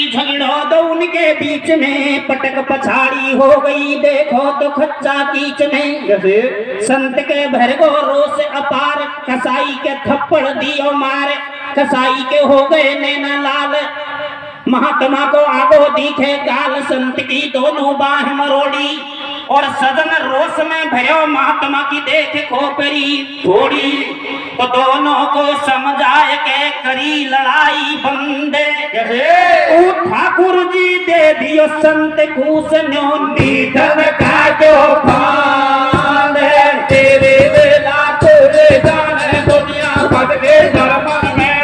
झगड़ो दो उनके बीच में, पटक पछाड़ी हो गई देखो तो खच्चा कीच में। कैसे? संत के भरगो रोष अपार, कसाई के थप्पड़ दियो मार, कसाई के हो गए नैना लाल, महात्मा को आगो दिखे गाल, संत की दोनों बाह मरोड़ी, और सदन रोष में भयो महात्मा की देख खोपरी थोड़ी, तो दोनों को समझाए के करी लड़ाई बंदे। कैसे? ठाकुर जी दे दियो संत घूस न्यो नीधन का जो फांद, तेरे बेला तोरे जाने दुनिया भर के धर्म में,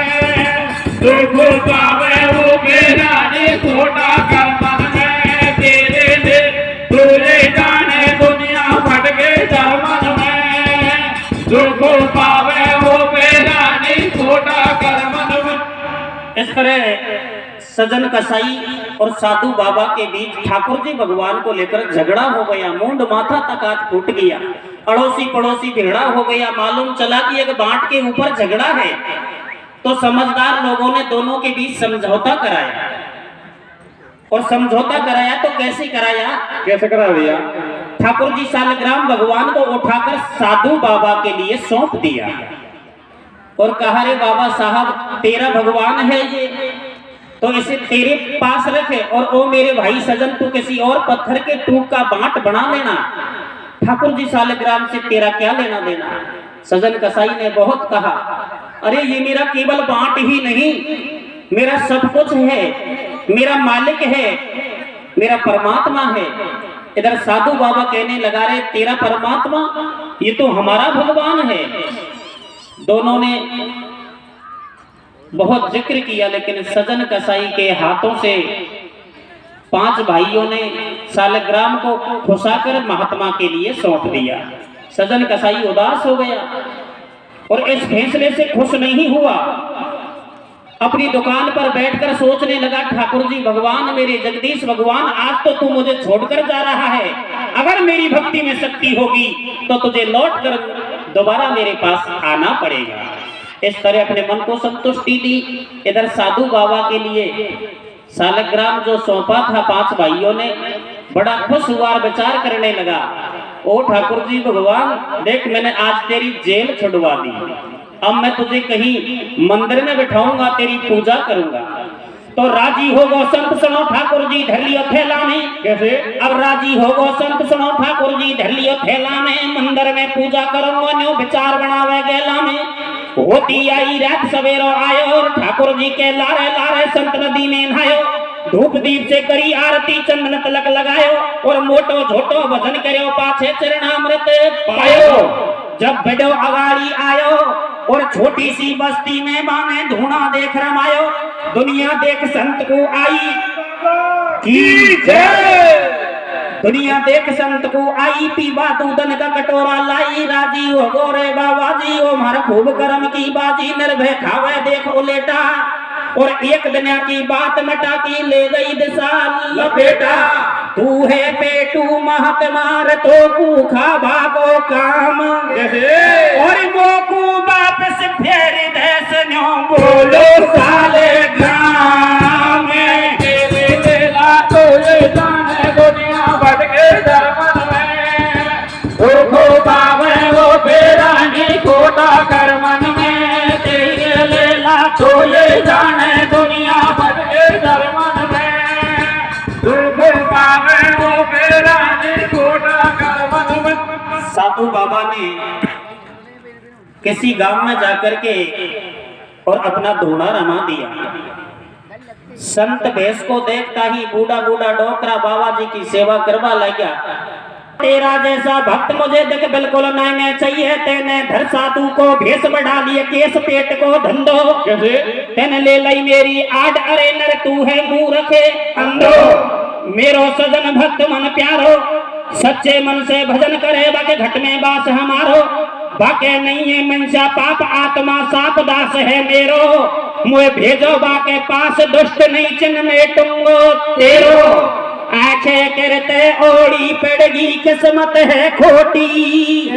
दुख पावे वो मेरा ने छोटा कर्म में, तेरे दे तोरे जाने दुनिया भर के धर्म में, दुख पावे वो मेरा ने छोटा कर्म में। इस तरह सजन कसाई और साधु बाबा के बीच ठाकुर जी भगवान को लेकर झगड़ा हो गया, मुंड माथा तक आज फूट गया, अड़ोसी पड़ोसी भिड़ा हो गया। मालूम चला कि एक बांट के ऊपर झगड़ा है, तो समझदार लोगों ने दोनों के बीच समझौता कराया, और समझौता कराया तो कैसे कराया? कैसे करा भैया? ठाकुर जी सालग्राम भगवान को उठाकर साधु बाबा के लिए सौंप दिया और कहा, रे बाबा साहब तेरा भगवान है ये, तो इसे तेरे पास रखे, और ओ मेरे भाई सजन तू किसी और पत्थर के टूक का बांट बना लेना, ठाकुर जी सालग्राम से तेरा क्या लेना देना। सजन कसाई ने बहुत कहा, अरे ये मेरा केवल बांट ही नहीं, मेरा सब कुछ है, मेरा मालिक है, मेरा परमात्मा है। इधर साधु बाबा कहने लगा, रे तेरा परमात्मा, ये तो हमारा भगवान है। दोनों ने बहुत जिक्र किया, लेकिन सजन कसाई के हाथों से 5 भाइयों ने सालग्राम को खुशाकर महात्मा के लिए सौंप दिया। सजन कसाई उदास हो गया और इस फैसले से खुश नहीं हुआ। अपनी दुकान पर बैठकर सोचने लगा, ठाकुर जी भगवान, मेरे जगदीश भगवान, आज तो तू मुझे छोड़कर जा रहा है, अगर मेरी भक्ति में शक्ति होगी तो तुझे लौट कर दोबारा मेरे पास आना पड़ेगा। इस तरह अपने मन को संतुष्टि दी। इधर साधु बाबा के लिए सालग्राम जो सौंपा था 5 भाइयों ने, बड़ा खुश हुआ और विचार करने लगा, ओ ठाकुर जी भगवान, देख मैंने आज तेरी जेल छुड़वा दी, अब मैं तुझे कहीं मंदिर में बिठाऊंगा, तेरी पूजा करूंगा। तो राजी हो गो संत सुनो ठाकुर जी धर लियो थैला में। कैसे? अब राजी हो गो संत सुनो ठाकुर जी धर लियो थैला में, मंदिर में पूजा करूंगा, न्यो विचार बनावे गेला में। होती आई रात सवेरो आयो, और ठाकुर जी के लारे लारे संत नदी में नहायो, धूप दीप से करी आरती, चंदन तिलक लगायो, और मोटो झोटो भजन करो, पाछे चरणामृत पायो। जब बड़ो अगाड़ी आयो और छोटी सी बस्ती में माने धूना देख रमायो, दुनिया देख संत को आई की जय, दुनिया देख संत को आई, पीबा दूधन का कटोरा लाई, राजी हो गोरे बाबा जी, ओ मार खूब करम की बाजी, निर्भय खावे देखो लेटा, और एक दुनिया की बात मटा की ले गई दिशा लपेटा। तू है पेटू महात्मार तो भूखा भागो काम, और वो को वापस फेर देश न्यो बोलो साले ग्राम में, तेरे बेला तोरे जाने दुनिया भर के धर्म में, दुख पावे वो मेरा ने छोटा कर्म में, तेरे बेला तोरे जाने दुनिया भर के धर्म में, दुख पावे वो मेरा ने छोटा कर्म में। साधु बाबा ने किसी गांव में जाकर के और अपना धूना रमा दिया। संत भैंस को देखता ही बूढ़ा बूढ़ा डोकरा बाबा जी की सेवा करवा लगा। तेरा जैसा भक्त मुझे देख बिल्कुल नहीं चाहिए, तेने धर साधु को भेष बढ़ा लिए, केस पेट को धंधो, तेने ले लाई मेरी आड, अरे नर तू है मुंह रखे अंधो, मेरो सजन भक्त मन प्यारो, सच्चे मन से भजन करे, बाके घट में बास हमारो, बाके नहीं है मनसा पाप आत्मा साप दास है मेरो, मुझे भेजो बाके पास दुष्ट नहीं चिन्ह में टूंगो तेरो, आंखे करते ओड़ी पड़गी किस्मत है खोटी,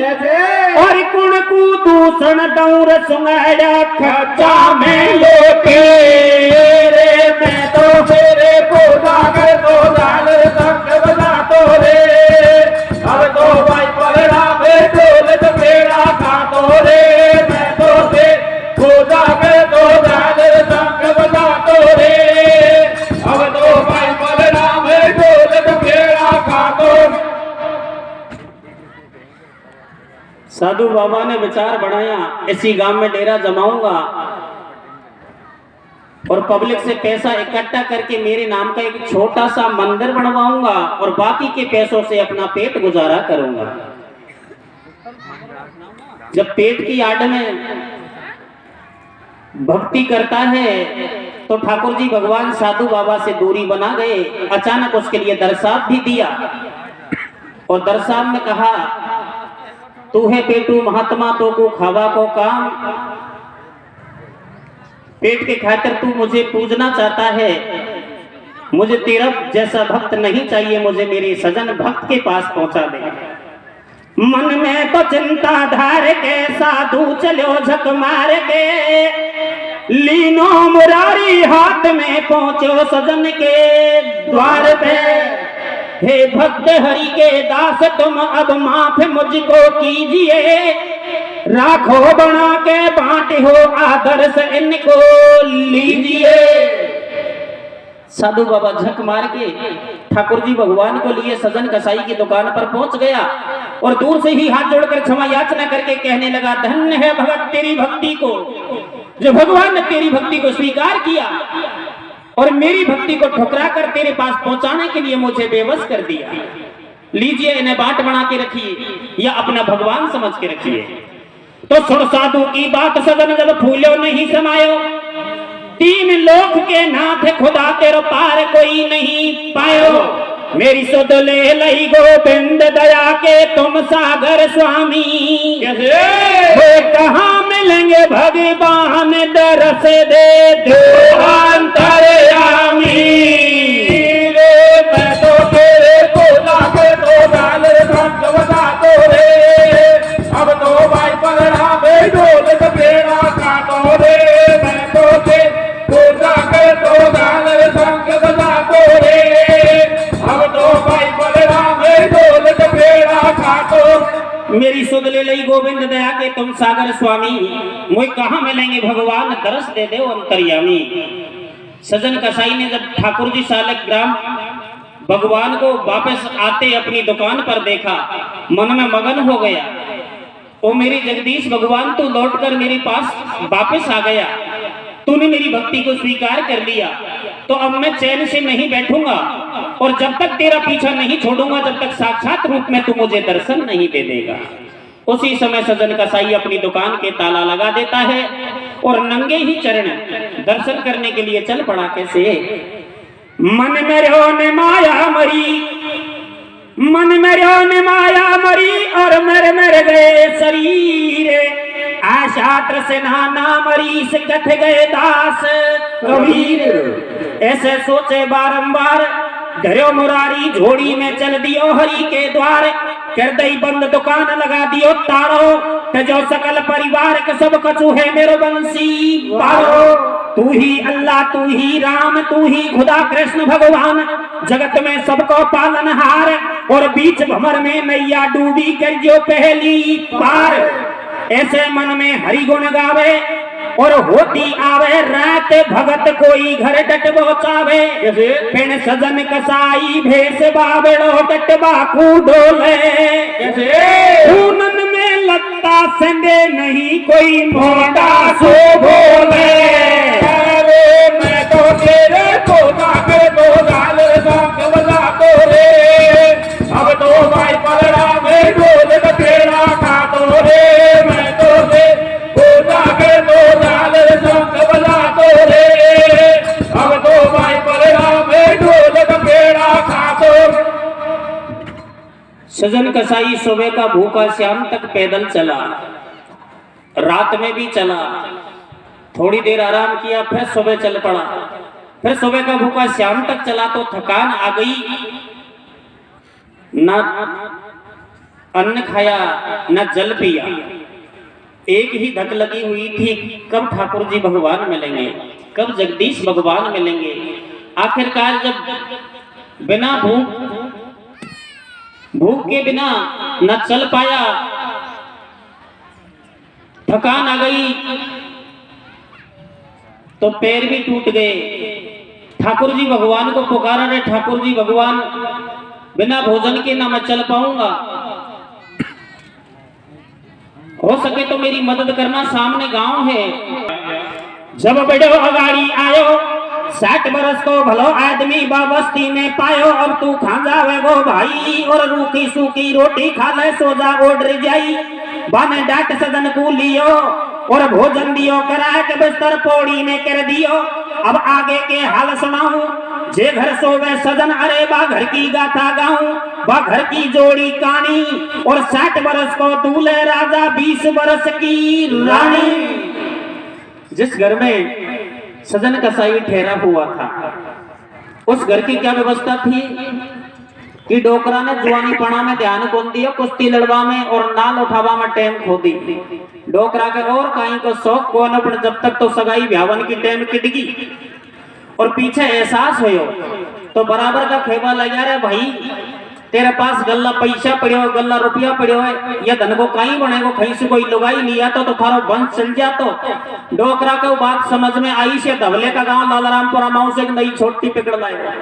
और कुण को दूषण दौर सुंगाड़ा खच्चा में लोटे रे, मैं तो फिर साधु बाबा ने विचार बनाया, इसी गांव में डेरा जमाऊंगा और पब्लिक से पैसा इकट्ठा करके मेरे नाम का एक छोटा सा मंदिर बनवाऊंगा और बाकी के पैसों से अपना पेट गुजारा करूंगा। जब पेट की आड़ में भक्ति करता है तो ठाकुर जी भगवान साधु बाबा से दूरी बना गए। अचानक उसके लिए दरसाब भी दिया और दरसाब में कहा, तू है पेटू महात्मा तो को खावा को काम, पेट के खातिर तू मुझे पूजना चाहता है, मुझे तेरा जैसा भक्त नहीं चाहिए, मुझे मेरे सजन भक्त के पास पहुंचा दे। मन में तो चिंता धार के साधु चलो झक मार के, लीनो मुरारी हाथ में पहुंचो सजन के द्वार पे। हे भक्त हरि के दास तुम अब माफ मुझको कीजिए, राखो बना के बांटे हो आदर से इनको लीजिए। साधु बाबा झक मार के ठाकुर जी भगवान को लिए सजन कसाई की दुकान पर पहुंच गया और दूर से ही हाथ जोड़कर क्षमा याचना करके कहने लगा, धन्य है भगत तेरी भक्ति को, जो भगवान ने तेरी भक्ति को स्वीकार किया और मेरी भक्ति को ठुकरा कर तेरे पास पहुंचाने के लिए मुझे बेबस कर दिया। लीजिए इन्हें बाट बना के रखिए या अपना भगवान समझ के रखिए। तो सुन साधु की बात सजन जब फूलो नहीं समायो, तीन लोक के नाथ खुदा तेरो पार कोई नहीं पायो। मेरी सुध ले लई गोविंद दया के तुम सागर स्वामी, वो कहाँ मिलेंगे भगवान दरस दे देवांतरयामी। मैं तो तेरे को लागे तो डाल भक्त बता तो रे, अब तो भाई पलड़ा में ढोल बेड़ा काटो रे। मैं तो तेरे को लागे तो डाल भक्त बता तो रे, अब तो भाई पलड़ा में ढोल बेड़ा काटो। मेरी सुध ले लई गोविंद दया के तुम सागर स्वामी, मुझे कहाँ मिलेंगे भगवान दरस दे दे अंतर्यामी। सजन कसाई ने जब ठाकुर जी सालक ग्राम भगवान को वापस आते अपनी दुकान पर देखा, मन में मगन हो गया। ओ मेरी जगदीश भगवान, तू लौटकर मेरे पास वापस आ गया, तूने मेरी भक्ति को स्वीकार कर लिया, तो अब मैं चैन से नहीं बैठूंगा और जब तक तेरा पीछा नहीं छोड़ूंगा, जब तक साक्षात रूप में तू मुझे दर्शन नहीं दे देगा। उसी समय सजन कसाई अपनी दुकान के ताला लगा देता है और नंगे ही चरण दर्शन करने के लिए चल पड़ा। कैसे? मन मेरे ने माया मरी, मन मेरे ने माया मरी और मेरे मेरे गए शरीर, आशात्र से नाना मरीस कथ गए दास कबीर। ऐसे सोचे बारंबार घरो मुरारी, झोड़ी में चल दियो हरि के द्वार, कर दई बंद दुकान लगा दियो तारो, जो सकल परिवार के सब कछु है मेरो बंसी पारो। तू ही अल्लाह, तू ही राम, तू ही खुदा कृष्ण भगवान, जगत में सबको पालनहार, और बीच भंवर में नैया डूबी कर जो पहली पार। ऐसे मन में हरि गुण गावे और होती आवे रात, भगत कोई घर डट बोचावे, पिण सजन कसाई भेष बाबेड़ो डट बाकू डोले। खूनन में लगता संडे नहीं कोई मोटा सो बोले। मैं तो तेरे को जाकर तो डाल बजा तो रे, अब तो भाई पलड़ा में ढोल बेड़ा काटो रे। मैं तो तेरे को जाकर तो डाल बजा तो रे, अब तो भाई पलड़ा में ढोल बेड़ा काटो। सजन कसाई सुबह का भूखा शाम तक पैदल चला, रात में भी चला, थोड़ी देर आराम किया, फिर सुबह चल पड़ा, फिर सुबह का भूखा शाम तक चला तो थकान आ गई, ना अन्न खाया ना जल पिया, एक ही धक लगी हुई थी, कब ठाकुर जी भगवान मिलेंगे, कब जगदीश भगवान मिलेंगे। आखिरकार जब बिना भूख के बिना न चल पाया, थकान आ गई तो पैर भी टूट गए। ठाकुर जी भगवान को पुकारा रे, ठाकुर जी भगवान बिना भोजन के ना मैं चल पाऊंगा। हो सके तो मेरी मदद करना, सामने गांव है। जब बड़ो अगाड़ी आयो 60 बरस को भलो आदमी बस्ती में पायो। अब तू खा जावे गो भाई और रूखी सूखी रोटी खा ले, सोजा ओढ़ जाई। बाने डांट सदन को लियो और भोजन दियो, करा के बिस्तर पौड़ी में कर दियो। अब आगे के हाल सुनाऊं, जे घर सोवे सजन, अरे बा घर की गाथा गाऊं, बा घर की जोड़ी कहानी। और 60 बरस को दूल्हे राजा, 20 बरस की रानी। जिस घर में सजन कसाई ठहरा हुआ था, उस घर की क्या व्यवस्था थी कि डोकरा ने जुआनी पणा में ध्यान कौन दिया, कुश्ती लड़वा में और नाल उठावा में टेम खो दी। डोकरा के और कहीं को शौक को न, पर जब तक तो सगाई ब्यावन की टेम किटगी और पीछे एहसास हो तो बराबर का खेबा लगा रे भाई, तेरे पास गल्ला पैसा पड़ो, गल्ला रुपया पड़ो है, या धन को कहीं बनेगो, कहीं से कोई लुगाई लिया तो थारो वंश चल जातो। डोकरा को बात समझ में आई से धवले का गांव लालारामपुरा माऊ से नई छोटी पकड़ लाए।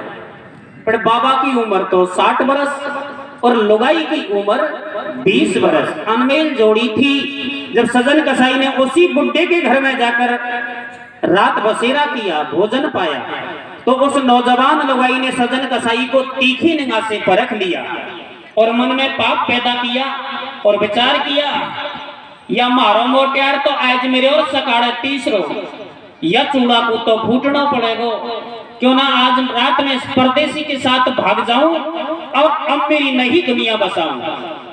पर बाबा की उम्र तो 60 बरस और लुगाई की उम्र 20 बरस, अनमेल जोड़ी थी। जब सजन कसाई ने उसी बुड्ढे के घर में जाकर रात बसेरा किया, भोजन पाया, तो उस नौजवान लुगाई ने सजन कसाई को तीखी निगाह से परख लिया और मन में पाप पैदा किया और विचार किया, या मारो मोटियार तो आज मेरे और सकाड़े 30 रो, या चूड़ा को तो फूटना पड़ेगा, क्यों ना आज रात में इस परदेसी के साथ भाग जाऊं और अब मेरी नई दुनिया बसाऊं।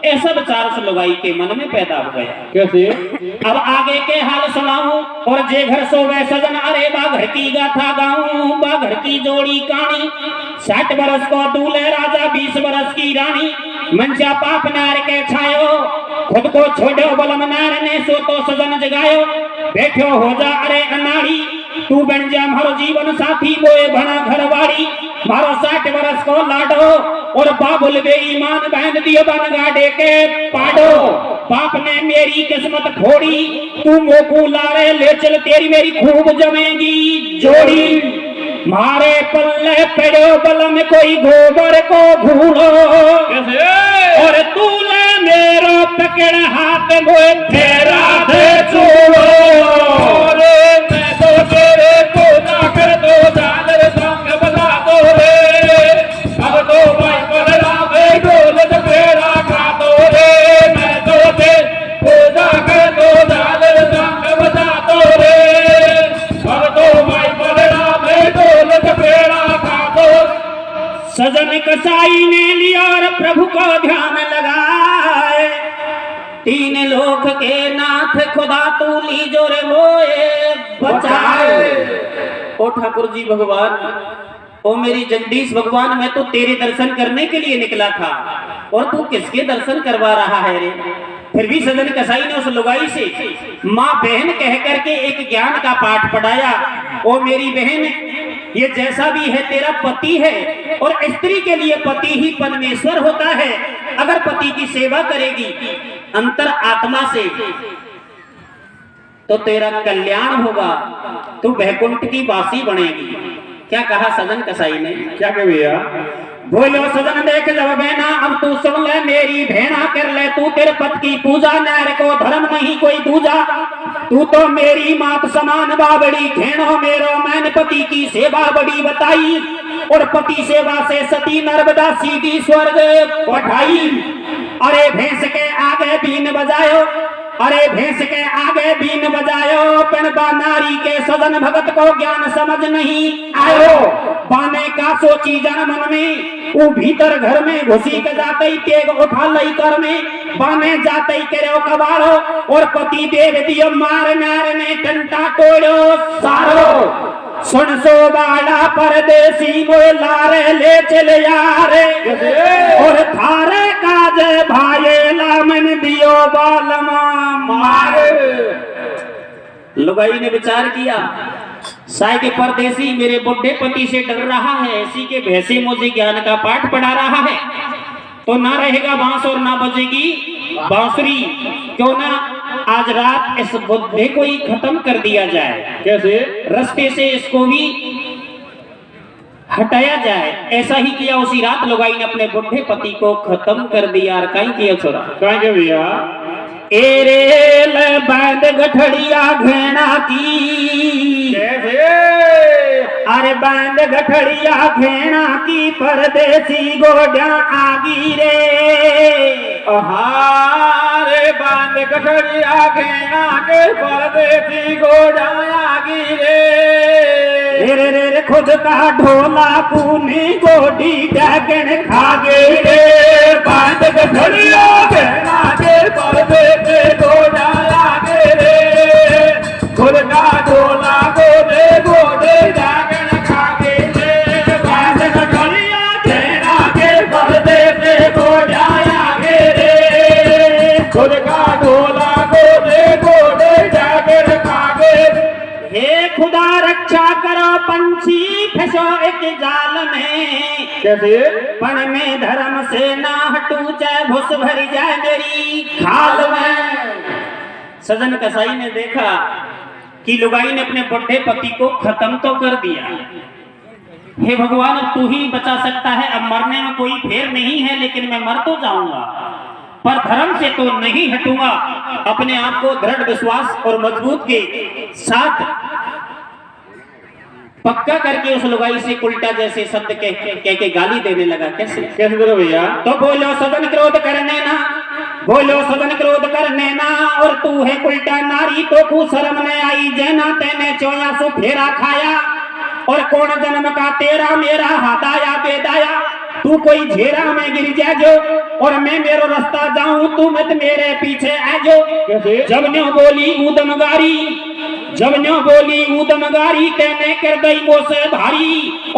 ऐसा विचार उस लुगाई के मन में पैदा हो गया। कैसे? अब आगे के हाल सुनाऊं, और जे घर सोवे सजन, अरे बा घर की गाथा गाऊं, बा घर की जोड़ी कहानी। 60 बरस को दूल्हे राजा, 20 बरस की रानी। मंचा पाप नार के छायो, खुद को छोड़ो बलम नार ने, सो तो सजन जगायो। बैठो हो जा अरे अनाड़ी, तू बन जा मारो जीवन साथी, बोए बना घरवाड़ी। मारो 60 बरस को लाडो और बाबुल बेईमान बहन दियो बन गाड़े के पाडो। बाप ने मेरी किस्मत फोड़ी, तू मोकू लारे ले चल, तेरी मेरी खूब जमेगी जोड़ी। मारे पल्ले पड़ो बलम कोई गोबर को घूलो, और तू ले मेरो पकड़ हाथ गोए फेरा दे चूड़ो। मैं तो तेरे को ना कर दो जालर संग बता दो रे, अब तो भाई बदला में डोलत फेरा खा दो रे। मैं तो तेरे को ना कर दो जालर संग बता दो रे, अब तो भाई बदला में डोलत फेरा खा दो। सजन कसाई ने लिया और प्रभु को ध्यान लगाए, 3 लोक के नाथ खुदा तू लीजो रे मोए बचाए। ओ ठाकुर जी भगवान, ओ मेरी जगदीश भगवान, मैं तो तेरे दर्शन करने के लिए निकला था और तू किसके दर्शन करवा रहा है रे। फिर भी सजन कसाई ने उस लुगाई से माँ बहन कह करके एक ज्ञान का पाठ पढ़ाया। ओ मेरी बहन, ये जैसा भी है तेरा पति है, और स्त्री के लिए पति ही परमेश्वर होता है। अगर पति की सेवा करेगी अंतर आत्मा से तो तेरा कल्याण होगा, तू वैकुंठ की वासी बनेगी। क्या कहा सजन कसाई ने? क्या कह भैया? बोलो सजन देख जब बहना, अब तू सुन ले मेरी भेना, कर ले तू तेरे पति की पूजा, नैर को धर्म नहीं कोई दूजा। तू तो मेरी मात समान बाबड़ी, घेणो मेरो मैंने पति की सेवा बड़ी बताई, और पति सेवा से सती नर्मदा सीधी स्वर्ग पठाई। अरे भैंस के आगे बीन बजायो, अरे भैंस के आगे बीन बजायो, पणबा नारी के सजन भगत को ज्ञान समझ नहीं आयो। बाने का सोची जन मन में, वो भीतर घर में घुसी के जाते ही तेग उठा लई कर में, बाने जाते ही करो कबाड़ो, और पति देव दियो मार नार ने टंटा तोड़ो सारो। सुन सो बाड़ा परदेसी मोए लारे ले चल यारे, और थारे काज भाई लामन दियो बालमा मारे। लुगाई ने विचार किया, साय के परदेसी मेरे बुढ़े पति से डर रहा है, इसी के भैसे मुझे ज्ञान का पाठ पढ़ा रहा है, तो ना रहेगा बांस और ना बजेगी बांसुरी। क्यों ना आज रात इस बुद्धे को ही खत्म कर दिया जाए। कैसे? रास्ते से इसको भी हटाया जाए। ऐसा ही किया, उसी रात लुगाई ने अपने बुढ़े पति को खत्म कर दिया। और कहीं किया छोरा? कहाँ के भैया? एरेल बैंद गठड़िया घेना की, कैसे? अरे बैंद गठड़िया घेना की परदेसी गोड्या आगी रे। हारे बांध गठड़िया घेना के परदेसी गोड्या आगी रे। रे खुद का ढोला कूनी गोडी डैगन खागे रे। बांध गठड़िया घेना के परदेसी गोड्या आगी रे। खुद का ढोला गोदे गोदे डैगन खागे रे। बांध गठड़िया घेना के परदेसी गोड्या आगी रे। खुद का ढोला गोदे गोदे डैगन खागे रे। हे खुदा रक्षा करो पंछी फंसो एक जाल में। कैसे? पण में धर्म से ना हटू चाहे घुस भरी जाए मेरी खाल में। सजन कसाई ने देखा कि लुगाई ने अपने बुढ़े पति को खत्म तो कर दिया। हे भगवान अब तू ही बचा सकता है, अब मरने में कोई फेर नहीं है, लेकिन मैं मर तो जाऊंगा पर धर्म से तो नहीं हटूंगा। अपने आप को दृढ़ विश्वास और मजबूत के साथ पक्का करके उस लुगाई से उल्टा जैसे शब्द कह के गाली देने लगा। कैसे कैसे करो भैया? तो बोलो सदन क्रोध करने ना, बोलो सदन क्रोध करने ना, और तू है उल्टा नारी तो तू शर्म न आई जैना तेने चौया सु फेरा खाया। और कौन जन्म का तेरा मेरा हादाया बेदाया, तू कोई झेरा में गिर जा जो और मैं मेरो रास्ता जाऊं तू मत मेरे पीछे आ जो। कैसे? जब न्यों बोली ऊदमगारी, जब न्यों बोली ऊदमगारी कहने कर गई वो से भारी।